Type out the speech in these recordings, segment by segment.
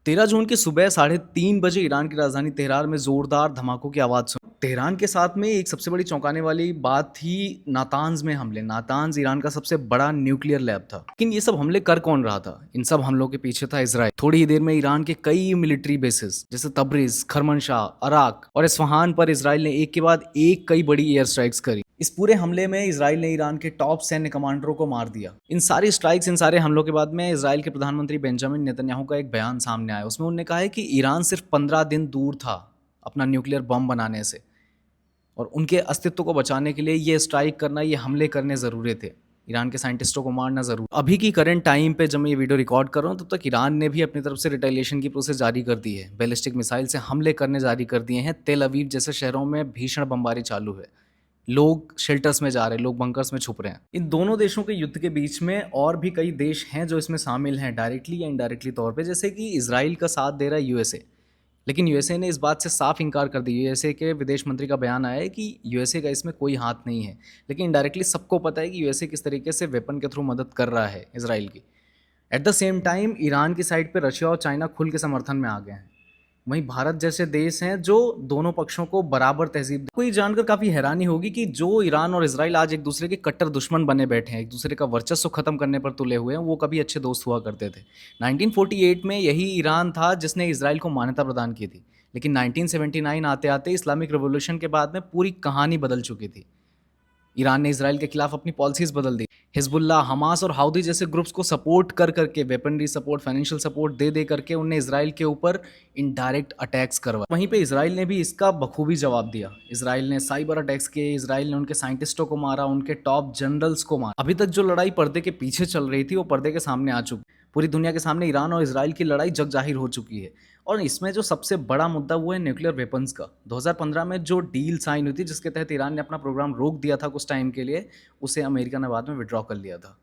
13 जून की सुबह 3:30 बजे ईरान की राजधानी तेहरान में जोरदार धमाकों की आवाज़ सुनी। तेहरान के साथ में एक सबसे बड़ी चौंकाने वाली बात थी नातांज में हमले। नातांज ईरान का सबसे बड़ा न्यूक्लियर लैब था। लेकिन ये सब हमले कर कौन रहा था? इन सब हमलों के पीछे था इजराइल। थोड़ी ही देर में ईरान के कई मिलिट्री बेसिस जैसे तबरेज, खरमनशाह, अराक और इस्फहान पर इजराइल ने एक के बाद एक कई बड़ी एयर स्ट्राइक्स करी। इस पूरे हमले में इजराइल ने ईरान के टॉप सैन्य कमांडरों को मार दिया। इन सारी स्ट्राइक्स, इन सारे हमलों के बाद में इजराइल के प्रधानमंत्री बेंजामिन नेतन्याहू का एक बयान सामने आया। उसमें उन्होंने कहा है कि ईरान सिर्फ 15 दिन दूर था अपना न्यूक्लियर बम बनाने से, और उनके अस्तित्व को बचाने के लिए ये स्ट्राइक करना, ये हमले करने ज़रूरी थे। ईरान के साइंटिस्टों को मारना ज़रूर। अभी की करंट टाइम पे जब मैं ये वीडियो रिकॉर्ड कर रहा हूँ, तब तक ईरान ने भी अपनी तरफ से रिटेलिएशन की प्रोसेस जारी कर दी है। बैलिस्टिक मिसाइल से हमले करने जारी कर दिए हैं। तेल अवीव जैसे शहरों में भीषण बमबारी चालू है। लोग शेल्टर्स में जा रहे हैं, लोग बंकर्स में छुप रहे हैं। इन दोनों देशों के युद्ध के बीच में और भी कई देश हैं जो इसमें शामिल हैं, डायरेक्टली या इनडायरेक्टली तौर पे। जैसे कि इजराइल का साथ दे रहा है यूएसए, लेकिन यूएसए ने इस बात से साफ इनकार कर दिया। यूएसए के विदेश मंत्री का बयान आया है कि यूएसए का इसमें कोई हाथ नहीं है। लेकिन इनडायरेक्टली सबको पता है कि यूएसए किस तरीके से वेपन के थ्रू मदद कर रहा है इजराइल की। At the same time Iran की साइड पे रशिया और चाइना खुल के समर्थन में आ गए हैं। वहीं भारत जैसे देश हैं जो दोनों पक्षों को बराबर तहजीब। कोई जानकर काफ़ी हैरानी होगी कि जो ईरान और इजराइल आज एक दूसरे के कट्टर दुश्मन बने बैठे हैं, एक दूसरे का वर्चस्व खत्म करने पर तुले हुए हैं, वो कभी अच्छे दोस्त हुआ करते थे। 1948 में यही ईरान था जिसने इजराइल को मान्यता प्रदान की थी। लेकिन 1979 आते आते इस्लामिक रिवॉल्यूशन के बाद में पूरी कहानी बदल चुकी थी। ईरान ने इजराइल के खिलाफ अपनी पॉलिसीज बदल दी। हिजबुल्लाह, हमास और हाउदी जैसे ग्रुप्स को सपोर्ट कर करके, वेपनरी सपोर्ट, फाइनेंशियल सपोर्ट दे दे करके उन्हें इजराइल के ऊपर इनडायरेक्ट अटैक्स करवाए। वहीं पे इजराइल ने भी इसका बखूबी जवाब दिया। इजराइल ने साइबर अटैक्स किए, इजराइल ने उनके साइंटिस्टों को मारा, उनके टॉप जनरल्स को मारा। अभी तक जो लड़ाई पर्दे के पीछे चल रही थी वो पर्दे के सामने आ चुकी। पूरी दुनिया के सामने ईरान और इजराइल की लड़ाई जग जाहिर हो चुकी है। और इसमें जो सबसे बड़ा मुद्दा वो है न्यूक्लियर वेपन्स का। 2015 में जो डील साइन हुई थी, जिसके तहत ईरान ने अपना प्रोग्राम रोक दिया था कुछ टाइम के लिए, उसे अमेरिका ने बाद में विड्रॉ कर लिया था।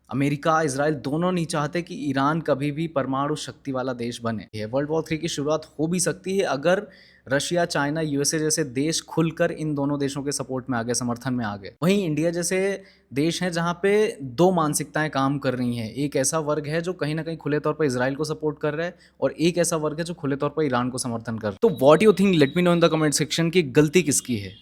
अमेरिका, इजराइल दोनों नहीं चाहते कि ईरान कभी भी परमाणु शक्ति वाला देश बने। वर्ल्ड वॉर 3 की शुरुआत हो भी सकती है अगर रशिया, चाइना, यूएसए जैसे देश खुलकर इन दोनों देशों के सपोर्ट में आ गए, समर्थन में आ गए। वहीं इंडिया जैसे देश हैं जहां पे दो मानसिकताएं काम कर रही हैं। एक ऐसा वर्ग है जो कहीं ना कहीं खुले तौर पर इजराइल को सपोर्ट कर रहा है, और एक ऐसा वर्ग है जो खुले तौर पर ईरान को समर्थन कर रहा है। तो what you think, let me know in the comment section कि गलती किसकी है।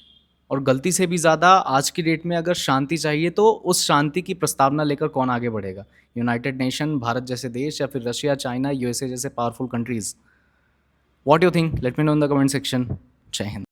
और गलती से भी ज़्यादा आज की डेट में अगर शांति चाहिए तो उस शांति की प्रस्तावना लेकर कौन आगे बढ़ेगा? यूनाइटेड नेशन, भारत जैसे देश, या फिर रशिया, चाइना, यूएसए जैसे powerful countries? What you think, let me know in the comment section. जय हिंद।